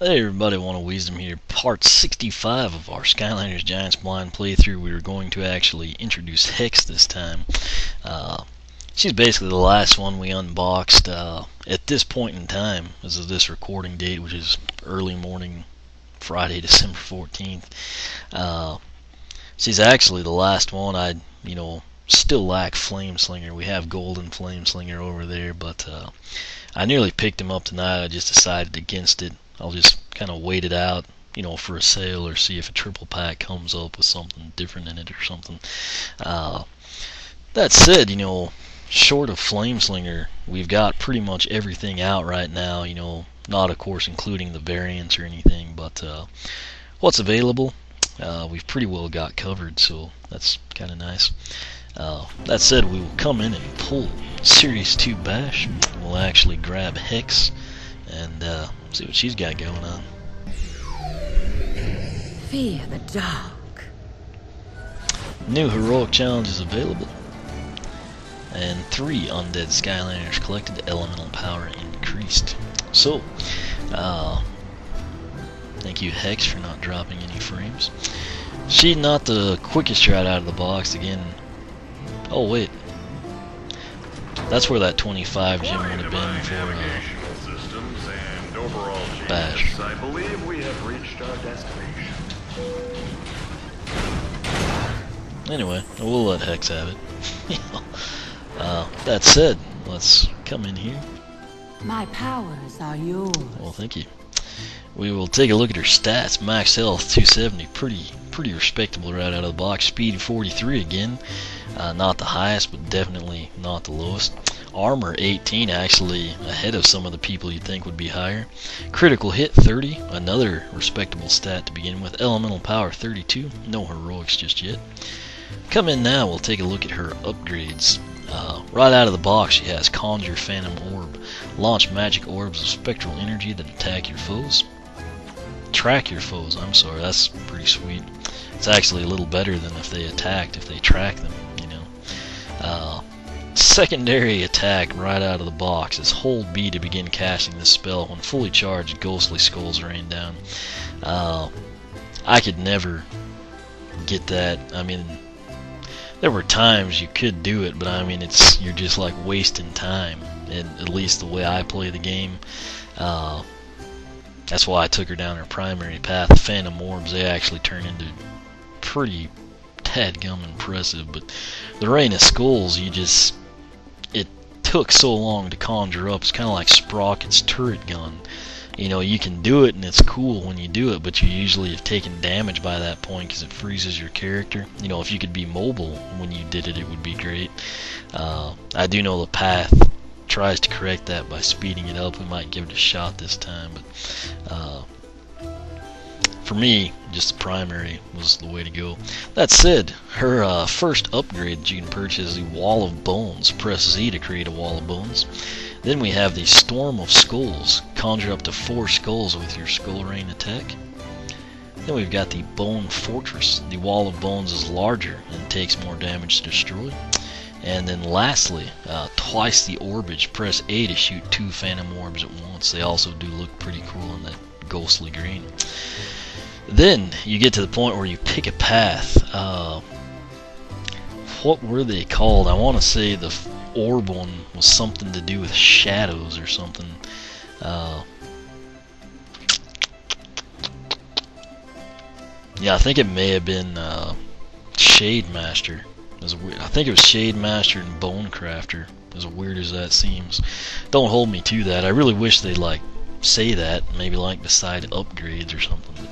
Hey everybody, Want a Wisdom here, part 65 of our Skylanders Giants Blind playthrough. We were going to actually introduce Hex this time. She's basically the last one we unboxed at this point in time, as of this recording date, which is early morning Friday, December 14th. She's actually the last one. I still lack Flameslinger. We have Golden Flameslinger over there, but I nearly picked him up tonight. I just decided against it. I'll just kind of wait it out, for a sale or see if a triple pack comes up with something different in it or something. That said, short of Flameslinger, we've got pretty much everything out right now, not of course including the variants or anything, but what's available, we've pretty well got covered, so that's kind of nice. That said, we will come in and pull Series 2 Bash. We'll actually grab Hex and see what she's got going on. Fear the dark. New heroic challenges available, and 3 undead Skylanders collected. Elemental power increased. So, thank you Hex for not dropping any frames. She's not the quickest right out of the box again. Oh wait, that's where that 25 gem would have been for Bash. I believe we have reached our destination. Anyway, we'll let Hex have it. That said, let's come in here. My powers are yours. Well, thank you. We will take a look at her stats. Max health 270, pretty respectable right out of the box. Speed 43 again, not the highest, but definitely not the lowest. Armor 18, actually ahead of some of the people you'd think would be higher. Critical hit 30, another respectable stat to begin with. Elemental power 32, no heroics just yet. Come in now, we'll take a look at her upgrades. Right out of the box, she has Conjure Phantom Orb, launch magic orbs of spectral energy that attack your foes. Track your foes, I'm sorry, that's pretty sweet. It's actually a little better than if they attacked, if they track them, Secondary attack right out of the box is hold B to begin casting this spell. When fully charged, ghostly skulls rain down. I could never get that. I mean, there were times you could do it, but I mean, you're just like wasting time. And at least the way I play the game, that's why I took her down her primary path. The Phantom Orbs, they actually turn into pretty dadgum impressive, but the Rain of Skulls, it took so long to conjure up. It's kind of like Sprocket's turret gun. You can do it and it's cool when you do it, but you usually have taken damage by that point because it freezes your character. If you could be mobile when you did it, it would be great. I do know the path tries to correct that by speeding it up. We might give it a shot this time, but for me, just the primary was the way to go. That said, her first upgrade that you can purchase is the Wall of Bones. Press Z to create a Wall of Bones. Then we have the Storm of Skulls. Conjure up to 4 skulls with your Skull Rain attack. Then we've got the Bone Fortress. The Wall of Bones is larger and takes more damage to destroy. And then lastly, twice the orbage. Press A to shoot 2 Phantom Orbs at once. They also do look pretty cool in that ghostly green. Then you get to the point where you pick a path. What were they called? I want to say the orb one was something to do with shadows or something. Yeah, I think it may have been Shade Master. I think it was Shade Master and Bone Crafter. As weird as that seems, don't hold me to that. I really wish they'd say that, maybe beside upgrades or something. But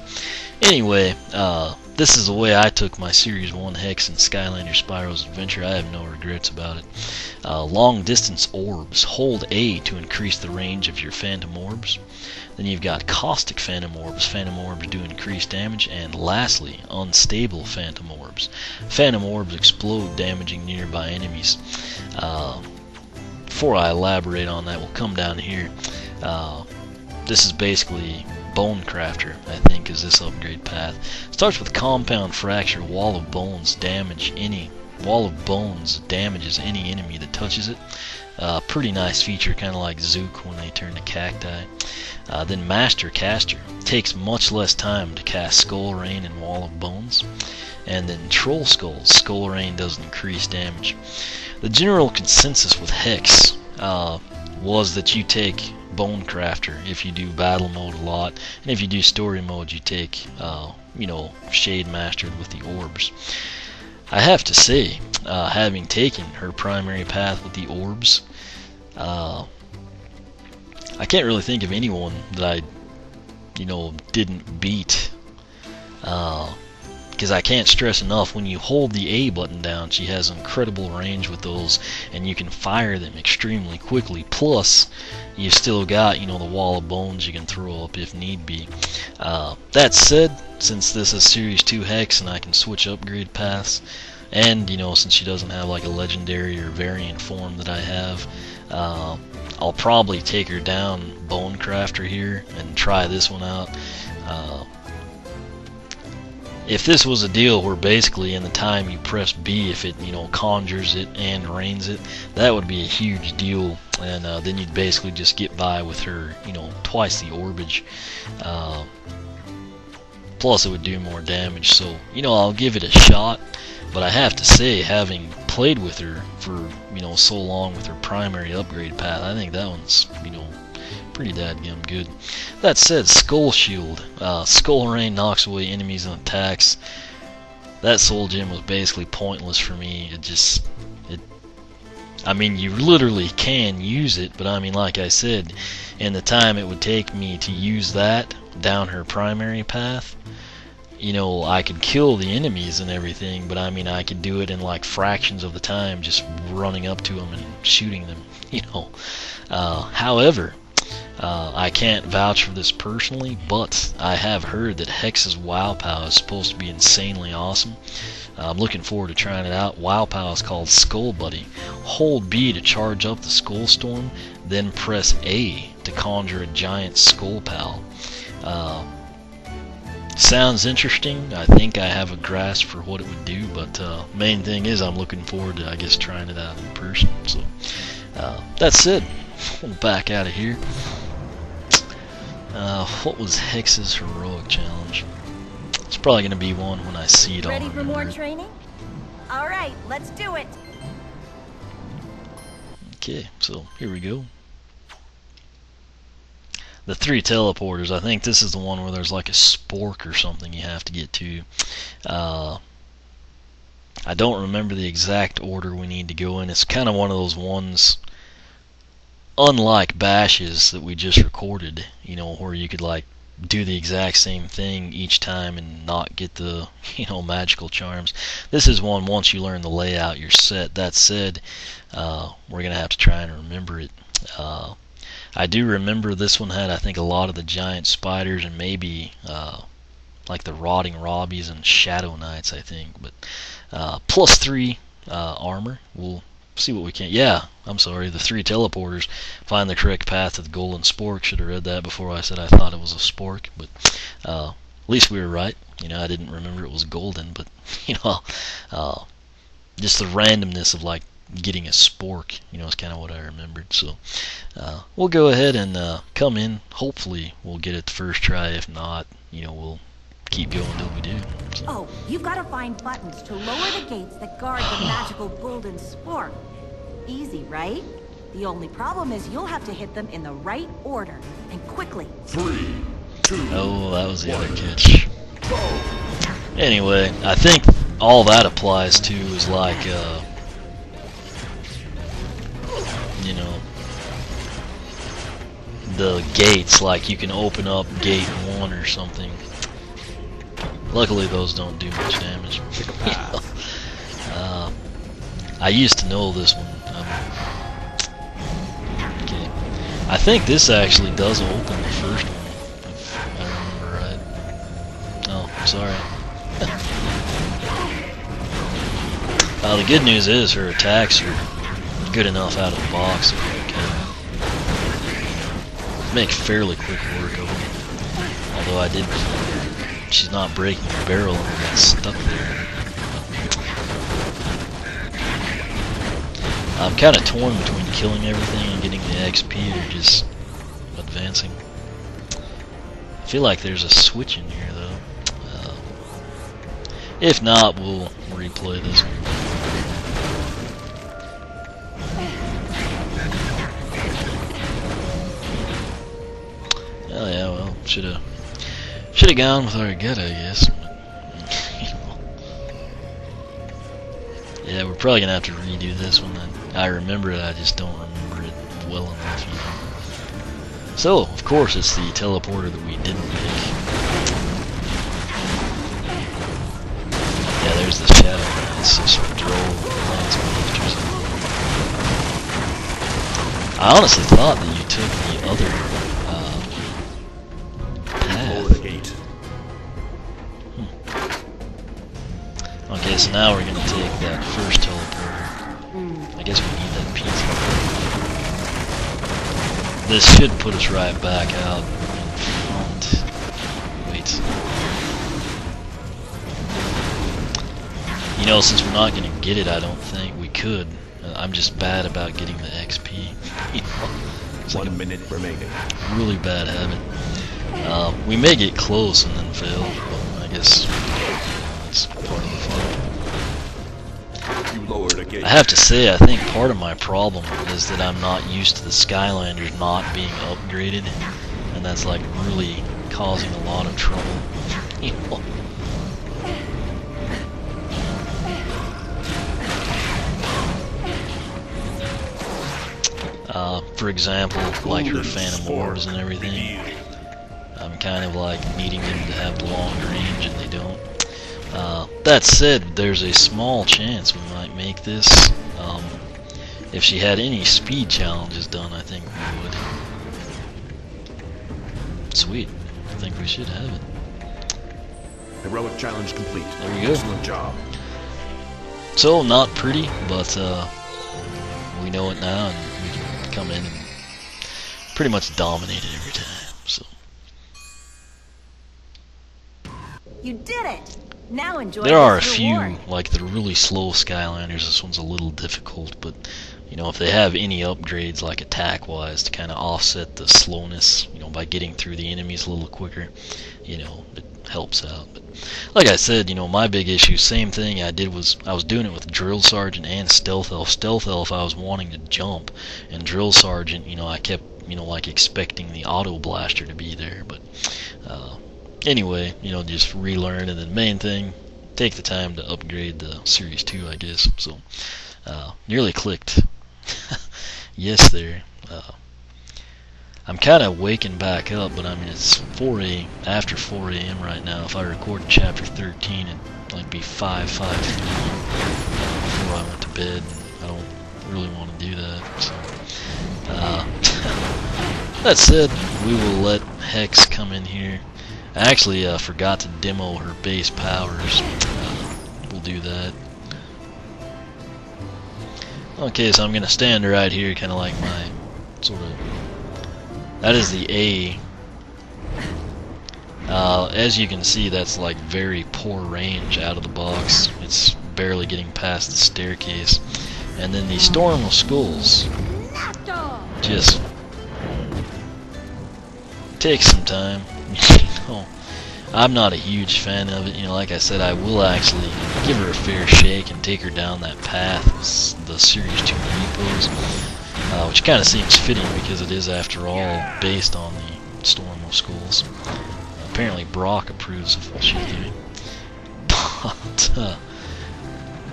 anyway, this is the way I took my Series 1 Hex and Skylanders Spyro's Adventure. I have no regrets about it. Long distance orbs. Hold A to increase the range of your Phantom Orbs. Then you've got Caustic Phantom Orbs. Phantom Orbs do increase damage. And lastly, Unstable Phantom Orbs. Phantom Orbs explode, damaging nearby enemies. Before I elaborate on that, we'll come down here. This is basically Bone Crafter, I think, is this upgrade path. Starts with Compound Fracture. Wall of Bones. Damage any Wall of Bones damages any enemy that touches it. Pretty nice feature, kind of like Zook when they turn to cacti. Then Master Caster takes much less time to cast Skull Rain and Wall of Bones. And then Troll Skulls, Skull Rain does increase damage. The general consensus with Hex was that you take Bone Crafter if you do battle mode a lot, and if you do story mode you take Shade Mastered with the orbs. I have to say, having taken her primary path with the orbs, I can't really think of anyone that I didn't beat, because I can't stress enough, when you hold the A button down, she has incredible range with those, and you can fire them extremely quickly. Plus, you've still got, the Wall of Bones you can throw up if need be. That said, since this is Series 2 Hex and I can switch upgrade paths, and, since she doesn't have like a legendary or variant form that I have, I'll probably take her down Bone Crafter here and try this one out. If this was a deal where basically in the time you press B, if it conjures it and rains it, that would be a huge deal, and then you'd basically just get by with her twice the orbage. Plus it would do more damage, so I'll give it a shot. But I have to say, having played with her for so long with her primary upgrade path, I think that one's pretty dadgum good. That said, Skull Shield, Skull Rain knocks away enemies and attacks. That soul gem was basically pointless for me. I mean, you literally can use it, but I mean, like I said, in the time it would take me to use that down her primary path, I could kill the enemies and everything, but I mean, I could do it in like fractions of the time, just running up to them and shooting them, However, I can't vouch for this personally, but I have heard that Hex's WoW POW is supposed to be insanely awesome. I'm looking forward to trying it out. WoW POW is called Skull Buddy. Hold B to charge up the Skull Storm, then press A to conjure a giant Skull Pal. Sounds interesting. I think I have a grasp for what it would do, but main thing is I'm looking forward to, I guess, trying it out in person. So that's it. We'll back out of here. What was Hex's heroic challenge? It's probably going to be one when I see it all. Ready for more training? All right, let's do it. Okay, so here we go. The 3 teleporters. I think this is the one where there's like a spork or something you have to get to. I don't remember the exact order we need to go in. It's kind of one of those ones, unlike bashes that we just recorded, where you could like do the exact same thing each time and not get the magical charms. This is one, once you learn the layout, you're set. That said, we're gonna have to try and remember it. I do remember this one had, I think, a lot of the giant spiders and maybe like the rotting robbies and shadow knights, I think. But +3 armor. We'll see what we can. Yeah, I'm sorry. The 3 teleporters. Find the correct path to the golden spork. Should have read that before I said I thought it was a spork. But at least we were right. I didn't remember it was golden. But just the randomness of like getting a spork, is kind of what I remembered. So we'll go ahead and come in. Hopefully we'll get it the first try. If not, we'll keep going until we do. So. Oh, you've got to find buttons to lower the gates that guard the magical golden spork. Easy, right? The only problem is you'll have to hit them in the right order, and quickly. 3, 2. Oh, that was the other catch. Anyway, I think all that applies to is like the gates, like you can open up gate 1 or something. Luckily those don't do much damage. I used to know this one. Okay. I think this actually does open the first one, if I remember right. Oh, sorry. The good news is her attacks are good enough out of the box that we can make fairly quick work of them. Although I did, she's not breaking the barrel and got stuck there. I'm kind of torn between killing everything and getting the XP or just advancing. I feel like there's a switch in here though. If not, we'll replay this one. Oh yeah, well, should have gone with our gut, I guess. Yeah, we're probably gonna have to redo this one. I remember it, I just don't remember it well enough. You know? So, of course, it's the teleporter that we didn't pick. Yeah, there's the shadow. It's just droll lands monsters. I honestly thought that you took the other path. Okay, so now we're gonna take that first teleporter. I guess we need that pizza. This should put us right back out in front. Wait. You know, since we're not gonna get it, I don't think we could. I'm just bad about getting the XP. You know, it's like 1 minute remaining. Really bad habit. We may get close and then fail, but I guess that's part of the fun. You lowered a gate. I have to say, I think part of my problem is that I'm not used to the Skylanders not being upgraded, and that's like really causing a lot of trouble. You know? For example, like her Phantom Orbs and everything, I'm kind of like needing them to have the long range, and they don't. That said, there's a small chance we might make this. If she had any speed challenges done, I think we would. Sweet. I think we should have it. Heroic challenge complete. There we go. Excellent job. So, not pretty, but we know it now, and we can come in and pretty much dominate it every time. So. You did it! Now enjoy There are a this few, reward. like the really slow Skylanders. This one's a little difficult, but you know, if they have any upgrades, like attack-wise, to kind of offset the slowness, you know, by getting through the enemies a little quicker, you know, it helps out. But like I said, you know, my big issue, same thing I did was I was doing it with Drill Sergeant and Stealth Elf. Stealth Elf, I was wanting to jump, and Drill Sergeant, you know, I kept, you know, like expecting the auto blaster to be there, but. Anyway, you know, just relearn, and then main thing, take the time to upgrade the Series 2, I guess. So, nearly clicked. Yes, there. I'm kind of waking back up, but I mean, it's after 4 a.m. right now. If I record Chapter 13, it'd like be 5:30 before I went to bed. I don't really want to do that. So, that said, we will let Hex come in here. I actually forgot to demo her base powers. We'll do that. Okay, so I'm gonna stand right here, kind of like my sort of. That is the A. As you can see, that's like very poor range out of the box. It's barely getting past the staircase. And then the Storm of Skulls just takes some time. You know, I'm not a huge fan of it. You know, like I said, I will actually give her a fair shake and take her down that path, the Series 2 repos, which kind of seems fitting because it is, after all, based on the Storm of Skulls. Apparently, Brock approves of what she's doing. But,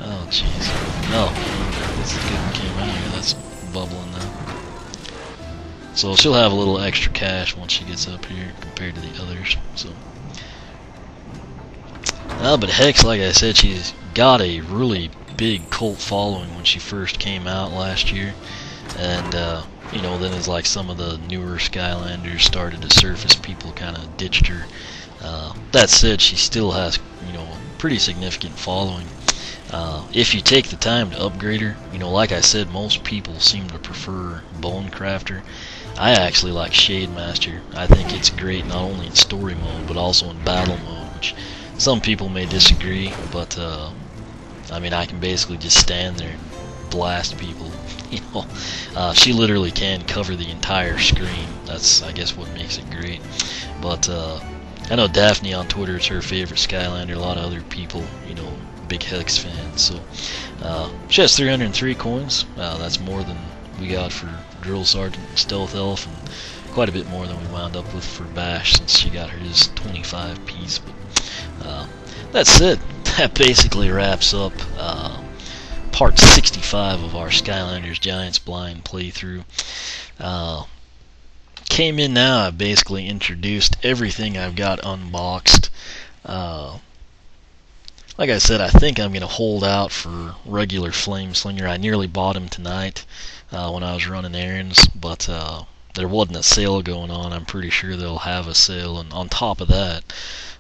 oh jeez, no, this is good. Came out here. That's bubbling now. So she'll have a little extra cash once she gets up here compared to the others. So, but Hex, like I said, she's got a really big cult following when she first came out last year, and you know, then as like some of the newer Skylanders started to surface, people kind of ditched her. That said, she still has, you know, a pretty significant following. If you take the time to upgrade her, you know, like I said, most people seem to prefer Bone Crafter. I actually like Shade Master. I think it's great not only in story mode, but also in battle mode, which some people may disagree, but I mean, I can basically just stand there, blast people. She literally can cover the entire screen. That's, I guess, what makes it great. But I know Daphne on Twitter is her favorite Skylander. A lot of other people, big Hex fans. So she has 303 coins. That's more than we got for Drill Sergeant and Stealth Elf, and quite a bit more than we wound up with for Bash, since she got hers 25 piece. But that's it. That basically wraps up part 65 of our Skylanders Giants Blind playthrough. Came in now, I've basically introduced everything I've got unboxed. Like I said, I think I'm going to hold out for regular Flame Slinger. I nearly bought him tonight when I was running errands, but there wasn't a sale going on. I'm pretty sure they'll have a sale, and on top of that,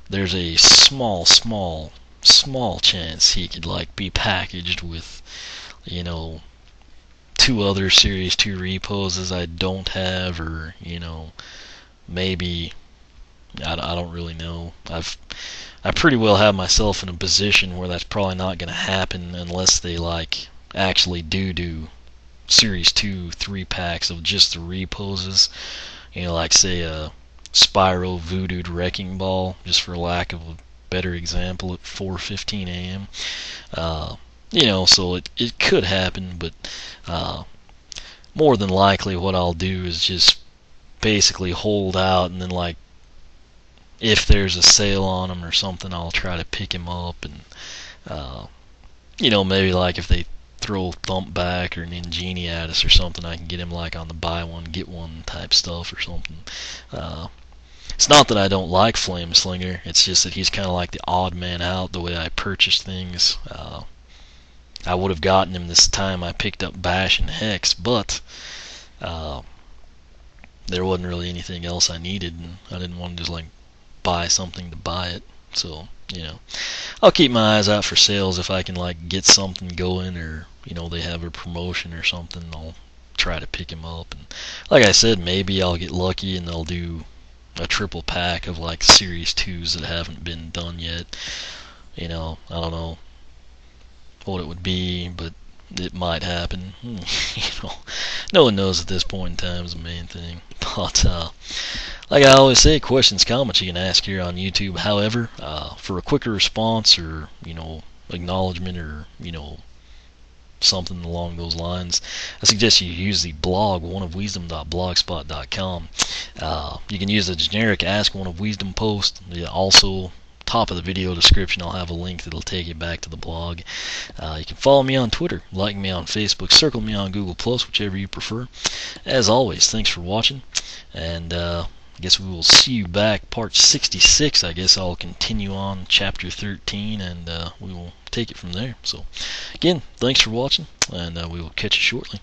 there's a small chance he could be packaged with, 2 other Series 2 reposes I don't have, or maybe I don't really know. I pretty well have myself in a position where that's probably not going to happen unless they actually do Series 2 3-packs of just the reposes. Say a Spyro Voodooed Wrecking Ball, just for lack of a better example, at 4:15 a.m. So it could happen, but more than likely what I'll do is just basically hold out, and then if there's a sale on them or something, I'll try to pick him up, and maybe if they throw Thumpback or Ninjini at us or something, I can get him on the buy one get one type stuff or something. It's not that I don't like Flame Slinger, it's just that he's kind of the odd man out the way I purchase things. I would have gotten him this time I picked up Bash and Hex, but there wasn't really anything else I needed, and I didn't want to just buy something to buy it. So I'll keep my eyes out for sales. If I can get something going, or they have a promotion or something, I'll try to pick him up. And like I said, maybe I'll get lucky and they'll do a triple pack of Series 2s that haven't been done yet. I don't know what it would be, but it might happen. No one knows at this point in time is the main thing. But like I always say, questions, comments you can ask here on YouTube. However, for a quicker response, or acknowledgement, or something along those lines, I suggest you use the blog oneofwisdom.blogspot.com. You can use the generic Ask One of Wisdom post. Also, top of the video description, I'll have a link that'll take you back to the blog. You can follow me on Twitter, like me on Facebook, circle me on Google+, whichever you prefer. As always, thanks for watching, and I guess we will see you back part 66. I guess I'll continue on chapter 13, and we will take it from there. So again, thanks for watching, and we will catch you shortly.